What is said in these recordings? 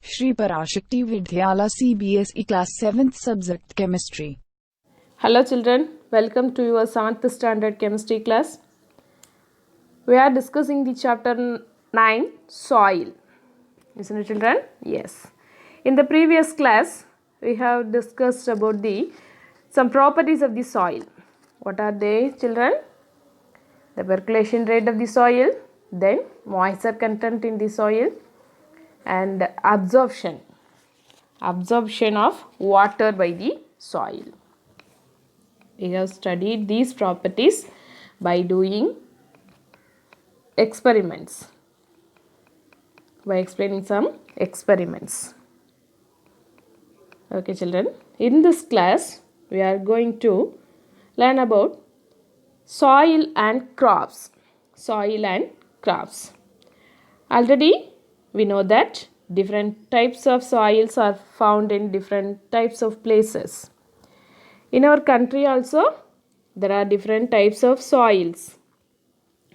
Shri Parasakthi Vidyalaya Cbse Class 7th Subject Chemistry. Hello children, welcome to your 7th standard chemistry class. We are discussing the chapter 9 soil. Isn't it children? Yes. In the previous class, we have discussed about some properties of the soil. What are they children? The percolation rate of the soil, then moisture content in the soil, and absorption of water by the soil. We have studied these properties by doing experiments, by explaining some experiments. Okay children, in this class we are going to learn about soil and crops. Already we know that different types of soils are found in different types of places. In our country also, there are different types of soils.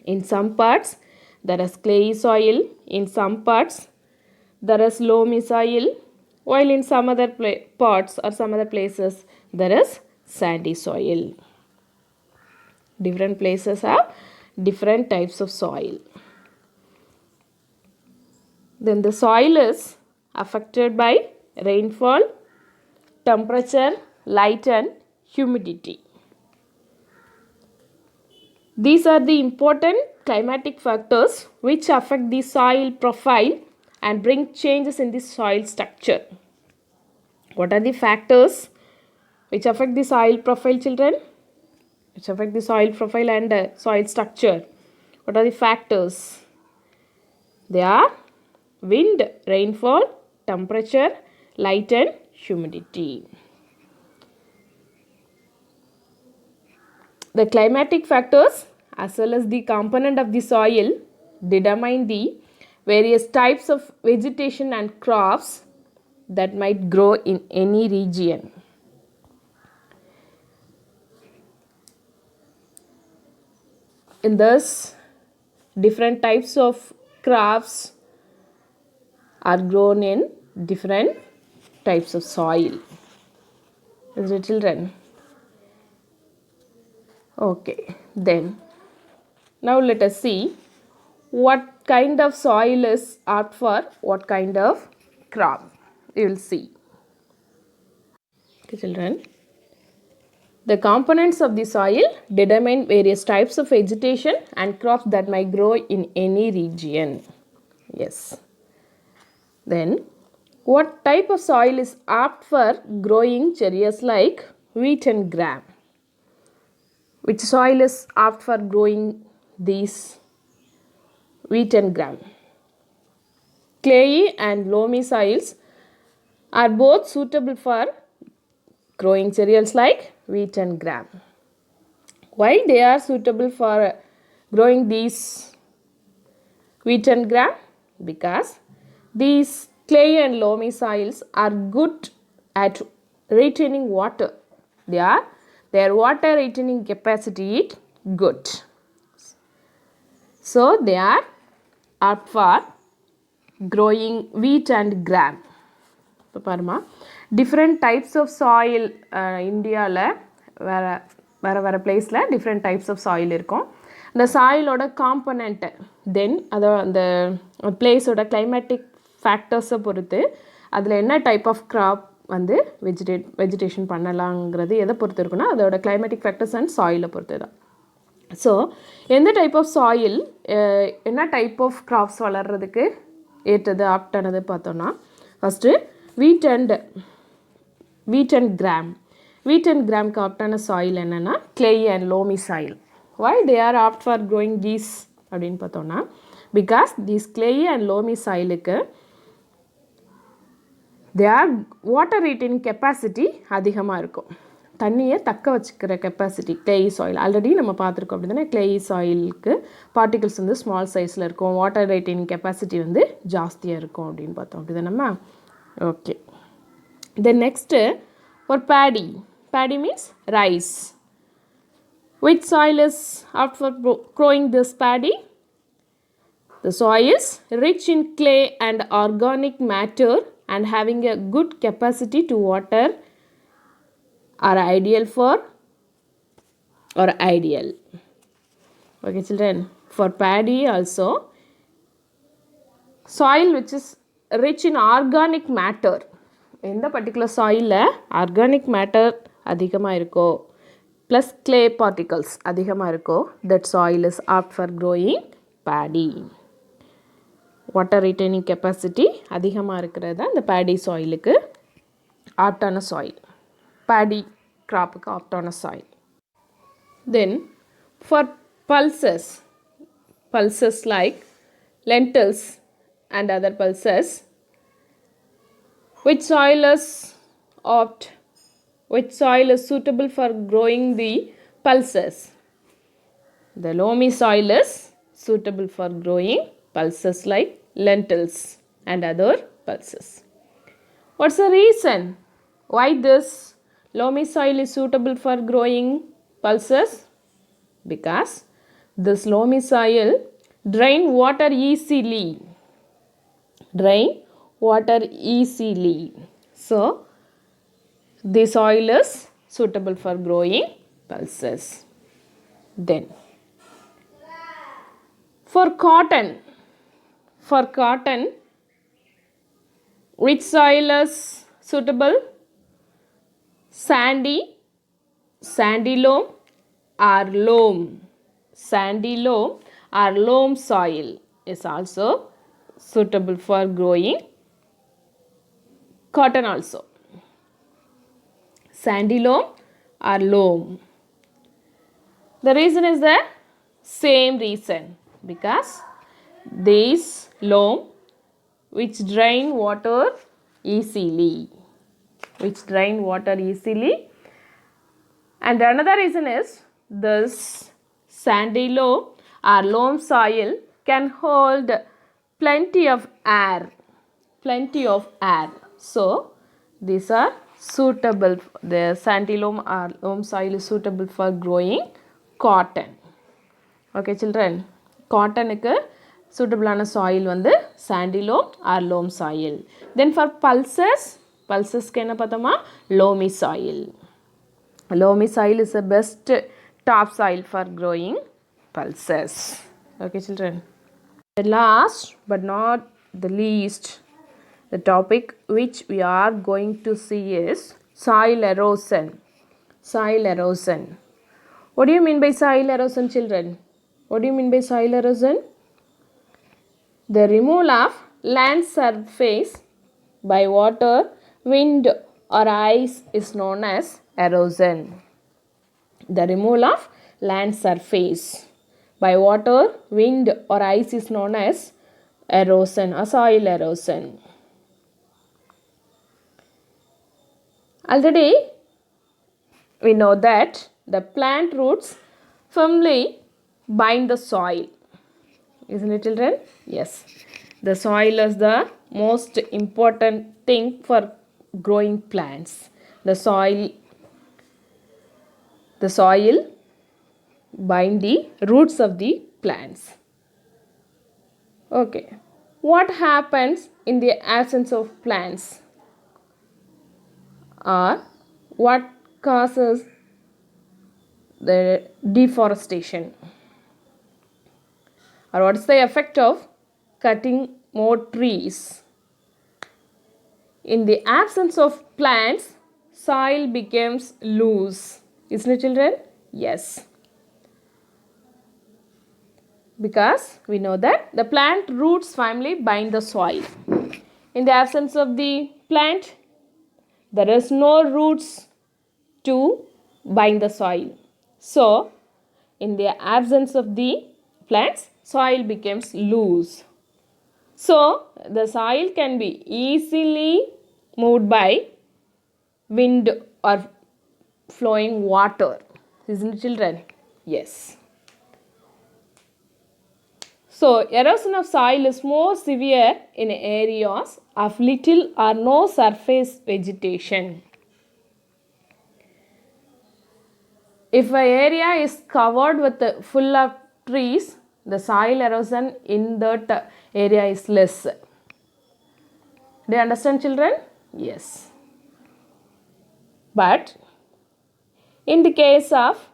In some parts, there is clayey soil. In some parts, there is loamy soil. While in some other parts or some other places, there is sandy soil. Different places have different types of soil. Then the soil is affected by rainfall, temperature, light and humidity. These are the important climatic factors which affect the soil profile and bring changes in the soil structure. What are the factors which affect the soil profile, children? Which affect the soil profile and soil structure. What are the factors? They are wind, rainfall, temperature, light and humidity. The climatic factors as well as the component of the soil determine the various types of vegetation and crops that might grow in any region. In this, different types of crops are grown in different types of soil. Is it children? Okay, then now let us see what kind of soil is apt for what kind of crop. You will see. Okay, children. The components of the soil determine various types of vegetation and crops that might grow in any region. Yes. Then, what type of soil is apt for growing cereals like wheat and gram? Which soil is apt for growing these wheat and gram? Clayey and loamy soils are both suitable for growing cereals like wheat and gram. Why they are suitable for growing these wheat and gram? Because these clay and loamy soils are good at retaining water. Their water retaining capacity is good. So they are apt for growing wheat and gram. Different types of soil India வேற பிளேஸில் different types of soil இருக்கும். அந்த சாயிலோட component தென் அந்த பிளேஸோட climatic ஃபேக்டர்ஸை பொறுத்து அதில் என்ன type of graph வந்து vegetation பண்ணலாங்கிறது எதை பொறுத்து இருக்குன்னா அதோட கிளைமேட்டிக் ஃபேக்டர்ஸ் அண்ட் சாயிலை பொறுத்து தான். ஸோ எந்த டைப் ஆஃப் சாயில் என்ன டைப் ஆஃப் கிராப்ஸ் வளர்கிறதுக்கு ஏற்றது ஆப்டானது பார்த்தோன்னா ஃபஸ்ட்டு wheat and gram ஆப்டான சாயில் என்னென்னா clay and loamy soil. Why they are apt for growing these அப்படின்னு பார்த்தோன்னா because these clay and loamy soilக்கு their water retaining capacity அதிகமாக இருக்கும். தண்ணியை தக்க வச்சுக்கிற கெப்பாசிட்டி clay soil ஆல்ரெடி நம்ம பார்த்துருக்கோம் அப்படி தானே. clay soilக்கு பார்ட்டிகல்ஸ் வந்து ஸ்மால் சைஸில் இருக்கும், வாட்டர் ரைட்டனிங் கெப்பாசிட்டி வந்து ஜாஸ்தியாக இருக்கும் அப்படின்னு பார்த்தோம் அப்படி தானேம்மா. Okay. Then next for paddy means rice. Which soil is apt for growing this paddy? The soil is rich in clay and organic matter and having a good capacity to water are ideal for or ideal. Okay children, for paddy also, soil which is rich in organic matter. In the particular soil organic matter அதிகமாக இருக்கோ plus clay particles அதிகமாக இருக்கோ, that soil is apt for growing paddy. Water retaining capacity அதிகமாக இருக்கிறது அந்த paddy soilக்கு ஆப்டான soil, paddy cropக்கு ஆப்டான soil. Then for pulses, pulses like lentils and other pulses, which soil is opt, which soil is suitable for growing the pulses? The loamy soil is suitable for growing pulses like lentils and other pulses. What's the reason why this loamy soil is suitable for growing pulses? Because this loamy soil drain water easily. Drain water easily. So, the soil is suitable for growing pulses. Then, for cotton, which soil is suitable? Sandy loam or loam. Sandy loam or loam soil is also suitable for growing cotton also. Sandy loam or loam. The reason is the same reason, because these loam which drain water easily, and another reason is this sandy loam or loam soil can hold plenty of air. So these are suitable, the sandy loam or loam soil is suitable for growing cotton. Okay children, cotton க்கு suitable ஆன soil வந்து sandy loam or loam soil. Then for pulses க்கு என்ன பார்த்தோமா? Loamy soil. Loamy soil is the best top soil for growing pulses. Okay children. The last but not the least, the topic which we are going to see is soil erosion. Soil erosion. What do you mean by soil erosion, children? What do you mean by soil erosion? The removal of land surface by water, wind or ice is known as erosion. The removal of land surface by water, wind or ice is known as erosion or soil erosion. Already we know that the plant roots firmly bind the soil. Isn't it children? Yes. The soil is the most important thing for growing plants. The soil bind the roots of the plants. Okay. What happens in the absence of plants? Or what causes the deforestation? Or what is the effect of cutting more trees? In the absence of plants, soil becomes loose. Isn't it children? Yes. Because we know that the plant roots family bind the soil. In the absence of the plant, there is no roots to bind the soil. So, in the absence of the plants, soil becomes loose. So, the soil can be easily moved by wind or flowing water. Isn't it children? Yes. So, erosion of soil is more severe in areas of little or no surface vegetation. If an area is covered with full of trees, the soil erosion in that area is less. Do you understand, children? Yes. But in the case of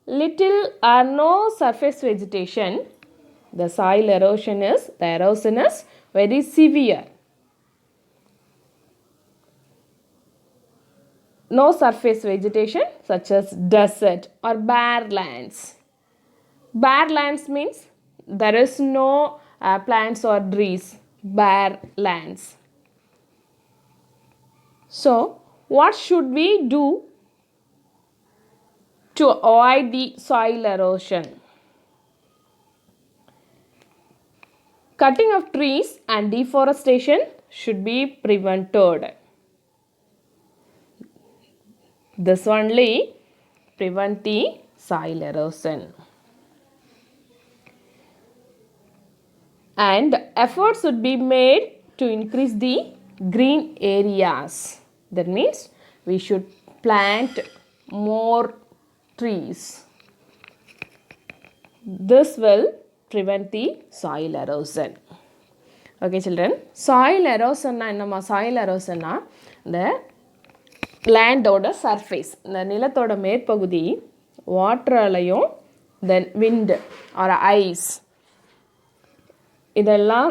little or no surface vegetation, the erosion is very severe. No surface vegetation such as desert or bare lands. Bare lands means there is no plants or trees. Bare lands. So, what should we do to avoid the soil erosion? Cutting of trees and deforestation should be prevented. This only prevent the soil erosion. And efforts should be made to increase the green areas. That means we should plant more trees. This will prevent the soil erosion. Okay, children. Soil erosion na enna? Soil erosion na the land oda surface. The நிலத்தோட மேற்பகுதி வாட்டராலையும் then wind or ice இதெல்லாம்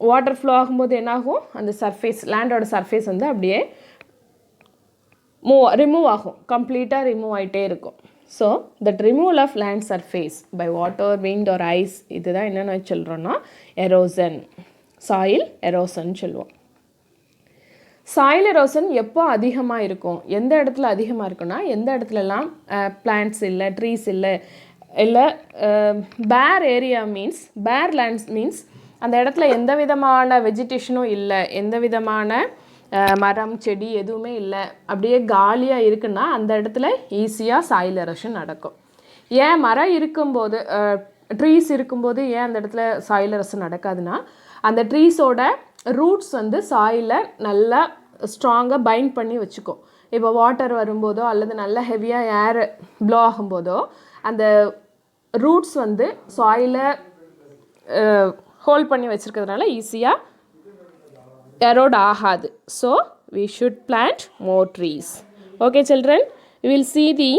water flow ஆகும்போது என்ன ஆகும்? அந்த surface லேண்டோட surface வந்து அப்படியே remove ஆகும். கம்ப்ளீட்டாக remove ஆகிட்டே இருக்கும். So that removal of land surface by water, wind or ice இதுதான் என்னென்ன சொல்கிறோன்னா எரோசன், சாயில் எரோசன் சொல்லுவோம். சாயில் எரோசன் எப்போ அதிகமாக இருக்கும்? எந்த இடத்துல அதிகமாக இருக்குன்னா எந்த இடத்துலலாம் பிளான்ட்ஸ் இல்லை, ட்ரீஸ் இல்லை, இல்லை பேர் ஏரியா மீன்ஸ் பேர் லேண்ட்ஸ் மீன்ஸ் அந்த இடத்துல எந்த விதமான வெஜிடேஷனும் இல்லை, எந்த விதமான மரம் செடி எதுவுமே இல்லை, அப்படியே காலியாக இருக்குன்னா அந்த இடத்துல ஈஸியாக சாயில் எரோஷன் நடக்கும். ஏன் மரம் இருக்கும்போது ட்ரீஸ் இருக்கும்போது ஏன் அந்த இடத்துல சாயில் எரோஷன் நடக்காதுன்னா அந்த ட்ரீஸோட ரூட்ஸ் வந்து சாயிலை நல்லா ஸ்ட்ராங்காக பைண்ட் பண்ணி வச்சுக்கும். இப்போ வாட்டர் வரும்போதோ அல்லது நல்லா ஹெவியாக ஏர் ப்ளோ ஆகும்போதோ அந்த ரூட்ஸ் வந்து சாயிலை ஹோல்ட் பண்ணி வச்சுருக்கிறதுனால ஈஸியாக எரோட் ஆகாது. So we should plant more trees. Okay children, we will see the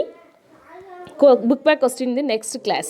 book back question in the next class.